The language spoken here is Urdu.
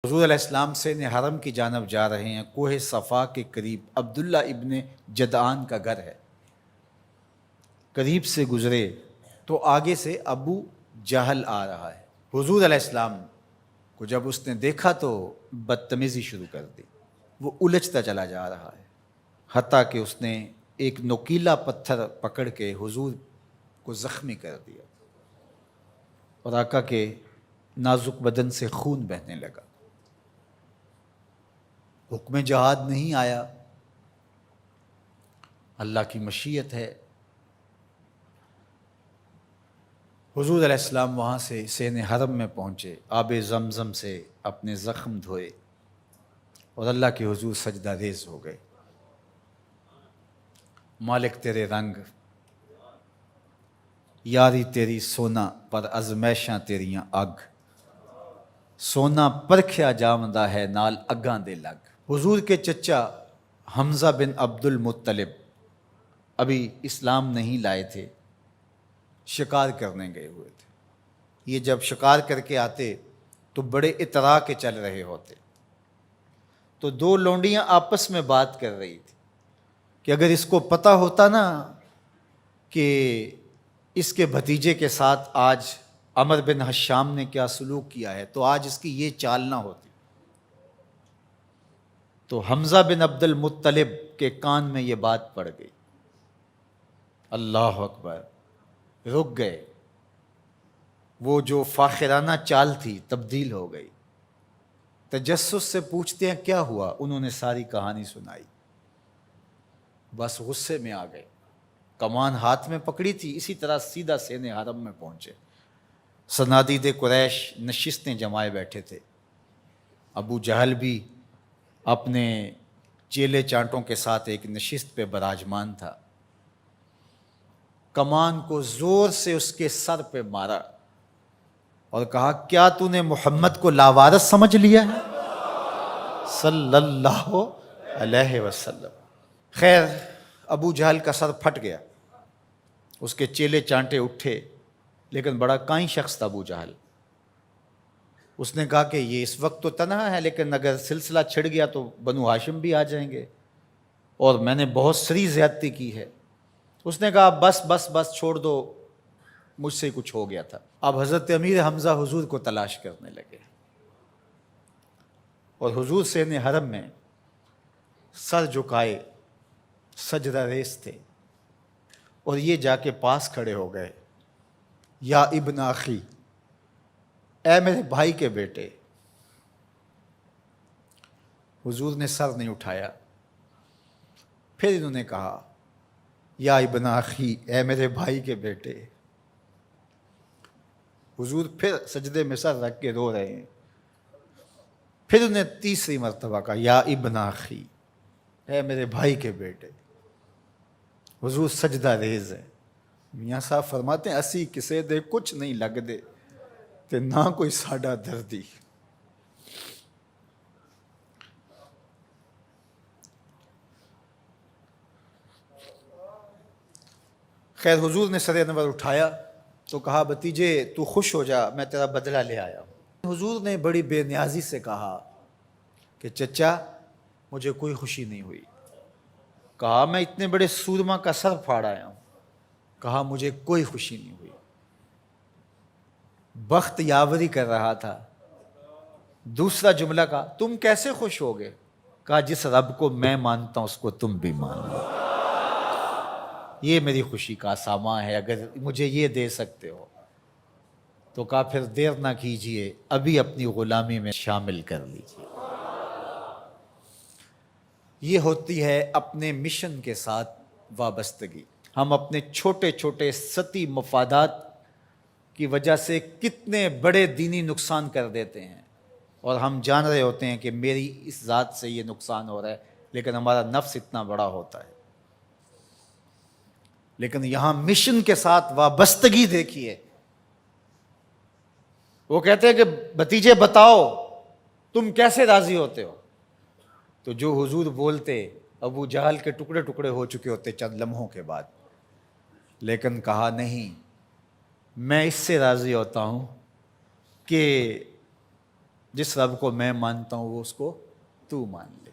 حضور علیہ السلام سے حرم کی جانب جا رہے ہیں۔ کوہ صفا کے قریب عبداللہ ابن جدعان کا گھر ہے۔ قریب سے گزرے تو آگے سے ابو جہل آ رہا ہے۔ حضور علیہ السلام کو جب اس نے دیکھا تو بدتمیزی شروع کر دی۔ وہ الجھتا چلا جا رہا ہے، حتیٰ کہ اس نے ایک نوکیلا پتھر پکڑ کے حضور کو زخمی کر دیا اور آقا کے نازک بدن سے خون بہنے لگا۔ حکم جہاد نہیں آیا، اللہ کی مشیت ہے۔ حضور علیہ السلام وہاں سے سین حرم میں پہنچے، آب زمزم سے اپنے زخم دھوئے اور اللہ کے حضور سجدہ ریز ہو گئے۔ مالک تیرے رنگ، یاری تیری سونا پر ازمیشاں تیریاں اگ، سونا پرکھیا جامدہ ہے نال اگاں دے لگ۔ حضور کے چچا حمزہ بن عبد المطلب ابھی اسلام نہیں لائے تھے، شکار کرنے گئے ہوئے تھے۔ یہ جب شکار کر کے آتے تو بڑے اطراء کے چل رہے ہوتے، تو دو لونڈیاں آپس میں بات کر رہی تھی کہ اگر اس کو پتہ ہوتا نا کہ اس کے بھتیجے کے ساتھ آج عمر بن حشام نے کیا سلوک کیا ہے تو آج اس کی یہ چال نہ ہوتی۔ تو حمزہ بن عبد المطلب کے کان میں یہ بات پڑ گئی، اللہ اکبر، رک گئے۔ وہ جو فاخرانہ چال تھی تبدیل ہو گئی۔ تجسس سے پوچھتے ہیں کیا ہوا، انہوں نے ساری کہانی سنائی۔ بس غصے میں آ گئے، کمان ہاتھ میں پکڑی تھی، اسی طرح سیدھا سین حرم میں پہنچے۔ صنادید قریش نشستیں جمائے بیٹھے تھے، ابو جہل بھی اپنے چیلے چانٹوں کے ساتھ ایک نشست پہ براجمان تھا۔ کمان کو زور سے اس کے سر پہ مارا اور کہا کیا تو نے محمد کو لاوارث سمجھ لیا ہے صلی اللہ علیہ وسلم۔ خیر ابو جہل کا سر پھٹ گیا، اس کے چیلے چانٹے اٹھے، لیکن بڑا کائیں شخص تھا ابو جہل۔ اس نے کہا کہ یہ اس وقت تو تنہا ہے، لیکن اگر سلسلہ چھڑ گیا تو بنو ہاشم بھی آ جائیں گے، اور میں نے بہت سری زیادتی کی ہے۔ اس نے کہا بس بس بس چھوڑ دو، مجھ سے کچھ ہو گیا تھا۔ اب حضرت امیر حمزہ حضور کو تلاش کرنے لگے، اور حضور سین حرم میں سر جھکائے سجدہ ریز تھے، اور یہ جا کے پاس کھڑے ہو گئے، یا ابن اخی، اے میرے بھائی کے بیٹے۔ حضور نے سر نہیں اٹھایا۔ پھر انہوں نے کہا یا ابن اخی، اے میرے بھائی کے بیٹے۔ حضور پھر سجدے میں سر رکھ کے رو رہے ہیں۔ پھر انہیں تیسری مرتبہ کہا یا ابن اخی، اے میرے بھائی کے بیٹے۔ حضور سجدہ ریز ہے۔ میاں صاحب فرماتے ہیں اسی کسے دے کچھ نہیں لگ دے تے نہ کوئی ساڈا دردی۔ خیر حضور نے سر انور اٹھایا تو کہا بھتیجے تو خوش ہو جا، میں تیرا بدلہ لے آیا ہوں۔ حضور نے بڑی بے نیازی سے کہا کہ چچا مجھے کوئی خوشی نہیں ہوئی۔ کہا میں اتنے بڑے سورما کا سر پھاڑ آیا ہوں۔ کہا مجھے کوئی خوشی نہیں ہوئی۔ بخت یاوری کر رہا تھا۔ دوسرا جملہ کہا تم کیسے خوش ہوگے؟ کہا جس رب کو میں مانتا ہوں اس کو تم بھی مان لو، یہ میری خوشی کا سامان ہے، اگر مجھے یہ دے سکتے ہو تو۔ کہا پھر دیر نہ کیجئے، ابھی اپنی غلامی میں شامل کر لیجئے۔ یہ ہوتی ہے اپنے مشن کے ساتھ وابستگی۔ ہم اپنے چھوٹے چھوٹے سطحی مفادات کی وجہ سے کتنے بڑے دینی نقصان کر دیتے ہیں، اور ہم جان رہے ہوتے ہیں کہ میری اس ذات سے یہ نقصان ہو رہا ہے، لیکن ہمارا نفس اتنا بڑا ہوتا ہے۔ لیکن یہاں مشن کے ساتھ وابستگی دیکھیے۔ وہ کہتے ہیں کہ بھتیجے بتاؤ تم کیسے راضی ہوتے ہو؟ تو جو حضور بولتے ابو جہل کے ٹکڑے ٹکڑے ہو چکے ہوتے چند لمحوں کے بعد، لیکن کہا نہیں، میں اس سے راضی ہوتا ہوں کہ جس رب کو میں مانتا ہوں وہ اس کو تو مان لے.